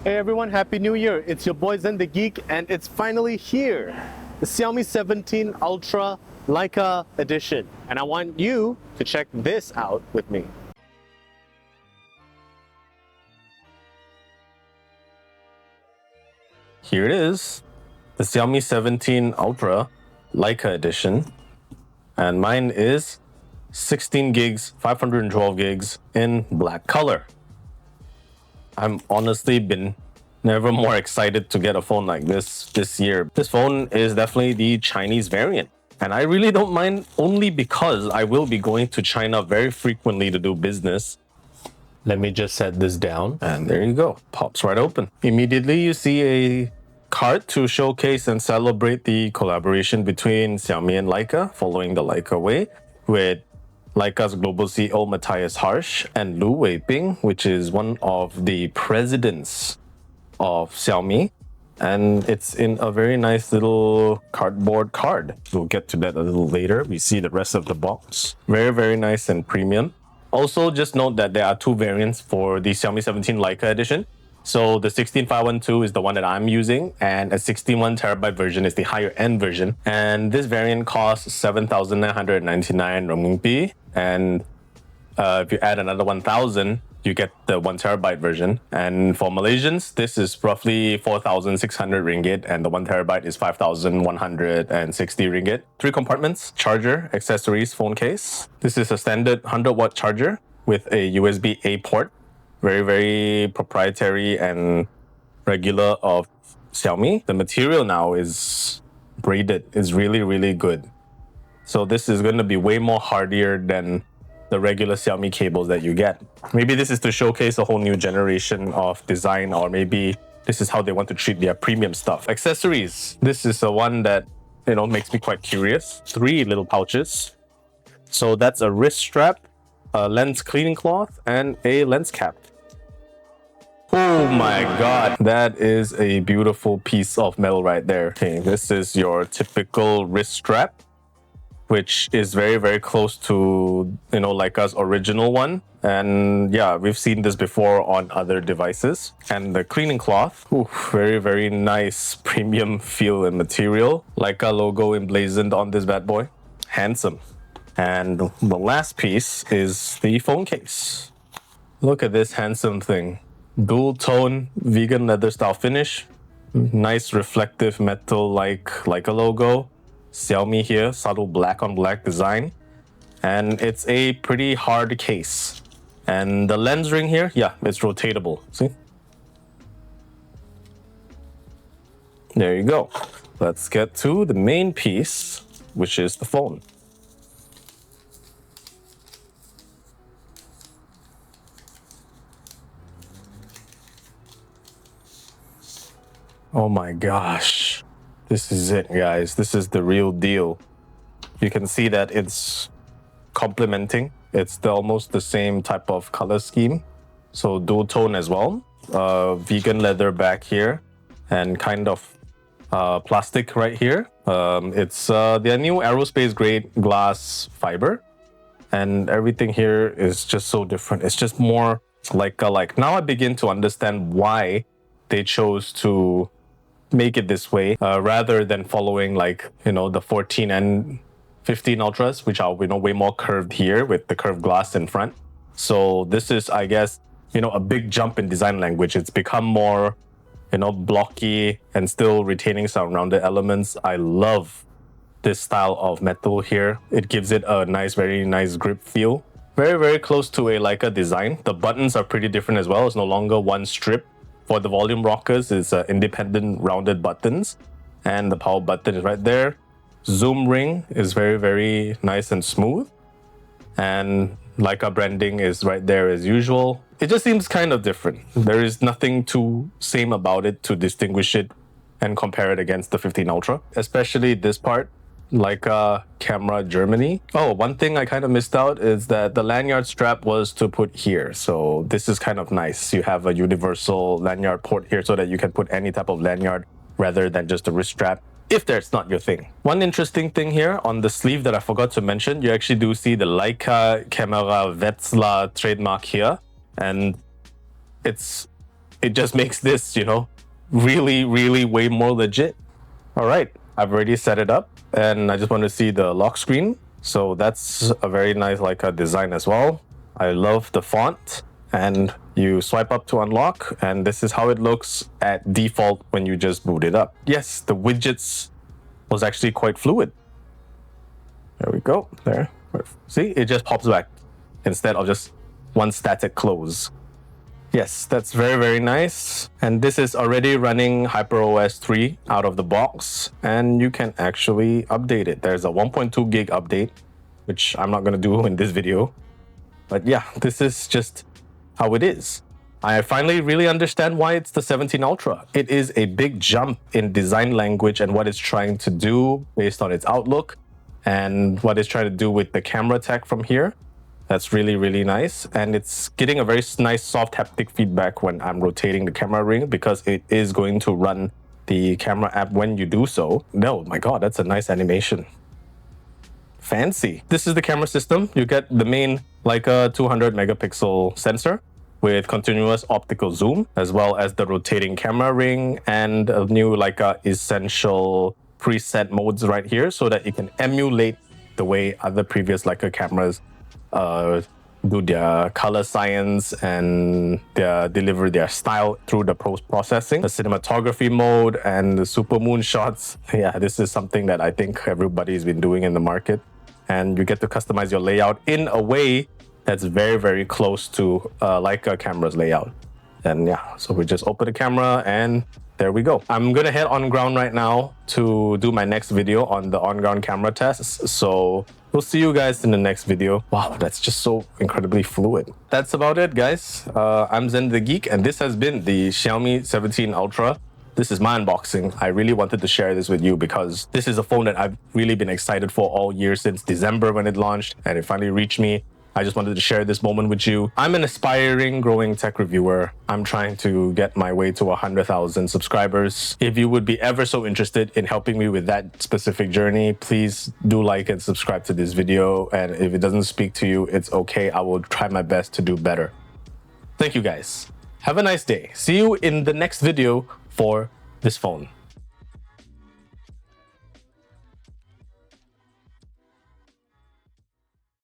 Hey everyone, Happy New Year! It's your boy Zen the Geek and it's finally here! The Xiaomi 17 Ultra Leica Edition. And I want you to check this out with me. Here it is, the Xiaomi 17 Ultra Leica Edition. And mine is 16 gigs, 512 gigs in black color. I'm honestly been never more excited to get a phone like this year. This phone is definitely the Chinese variant. And I really don't mind, only because I will be going to China very frequently to do business. Let me just set this down and there you go, pops right open. Immediately you see a card to showcase and celebrate the collaboration between Xiaomi and Leica, following the Leica way, with Leica's global CEO Matthias Harsch and Lu Weiping, which is one of the presidents of Xiaomi. And it's in a very nice little cardboard card. We'll get to that a little later. We see the rest of the box. Very, very nice and premium. Also, just note that there are two variants for the Xiaomi 17 Leica edition. So the 16512 is the one that I'm using, and a 61TB version is the higher end version. And this variant costs 7,999 RMB. And if you add another 1,000, you get the 1TB version. And for Malaysians, this is roughly 4,600 ringgit, and the 1TB is 5,160 ringgit. 3 compartments: charger, accessories, phone case. This is a standard 100-watt charger with a USB-A port. Very, very proprietary and regular of Xiaomi. The material now is braided, is really, really good. So this is going to be way more hardier than the regular Xiaomi cables that you get. Maybe this is to showcase a whole new generation of design, or maybe this is how they want to treat their premium stuff. Accessories. This is the one that, makes me quite curious. 3 little pouches. So that's a wrist strap, a lens cleaning cloth, and a lens cap. Oh my god, that is a beautiful piece of metal right there. Okay, this is your typical wrist strap, which is very, very close to, Leica's original one. And yeah, we've seen this before on other devices. And the cleaning cloth, very, very nice premium feel and material. Leica logo emblazoned on this bad boy. Handsome. And the last piece is the phone case. Look at this handsome thing. Dual tone vegan leather style finish. Nice reflective metal like Leica logo. Xiaomi here, subtle black on black design. And it's a pretty hard case. And the lens ring here, yeah, it's rotatable. See? There you go. Let's get to the main piece, which is the phone. Oh my gosh. This is it, guys. This is the real deal. You can see that it's complementing. It's almost the same type of color scheme. So dual tone as well. Vegan leather back here and kind of plastic right here. It's their new aerospace grade glass fiber. And everything here is just so different. It's just more like now I begin to understand why they chose to make it this way rather than following the 14 and 15 Ultras, which are way more curved here with the curved glass in front. So this is, I guess, a big jump in design language. It's become more blocky and still retaining some rounded elements. I love this style of metal here. It gives it a very nice grip feel. Very, very close to a Leica design. The buttons are pretty different as well. It's no longer one strip. For the volume rockers, it's independent rounded buttons, and the power button is right there. Zoom ring is very, very nice and smooth, and Leica branding is right there as usual. It just seems kind of different. There is nothing too same about it to distinguish it and compare it against the 15 Ultra, especially this part. Leica camera Germany. Oh, one thing I kind of missed out is that the lanyard strap was to put here. So this is kind of nice. You have a universal lanyard port here so that you can put any type of lanyard rather than just a wrist strap, if that's not your thing. One interesting thing here on the sleeve that I forgot to mention, you actually do see the Leica Camera Wetzlar trademark here. And it's it just makes this, you know, really, really way more legit. All right, I've already set it up and I just want to see the lock screen. So that's a very nice Leica design as well. I love the font, and you swipe up to unlock, and this is how it looks at default when you just boot it up. Yes, the widgets was actually quite fluid. There we go, there. See, it just pops back instead of just one static close. Yes, that's very, very nice. And this is already running HyperOS 3 out of the box, and you can actually update it. There's a 1.2 gig update, which I'm not gonna do in this video. But yeah, this is just how it is. I finally really understand why it's the 17 Ultra. It is a big jump in design language and what it's trying to do based on its outlook and what it's trying to do with the camera tech from here. That's really, really nice. And it's getting a very nice soft haptic feedback when I'm rotating the camera ring, because it is going to run the camera app when you do so. No, my God, that's a nice animation. Fancy. This is the camera system. You get the main Leica 200 megapixel sensor with continuous optical zoom, as well as the rotating camera ring and a new Leica Essential preset modes right here, so that you can emulate the way other previous Leica cameras do their color science and deliver their style through the post-processing. The cinematography mode and the super moon shots. Yeah, this is something that I think everybody's been doing in the market. And you get to customize your layout in a way that's very, very close to Leica camera's layout. And yeah, so we just open the camera and there we go. I'm gonna head on ground right now to do my next video on the on-ground camera tests. So we'll see you guys in the next video. Wow, that's just so incredibly fluid. That's about it, guys. I'm Zen the Geek, and this has been the Xiaomi 17 Ultra. This is my unboxing. I really wanted to share this with you because this is a phone that I've really been excited for all year since December when it launched, and it finally reached me. I just wanted to share this moment with you. I'm an aspiring, growing tech reviewer. I'm trying to get my way to 100,000 subscribers. If you would be ever so interested in helping me with that specific journey, please do like and subscribe to this video. And if it doesn't speak to you, it's okay. I will try my best to do better. Thank you, guys. Have a nice day. See you in the next video for this phone.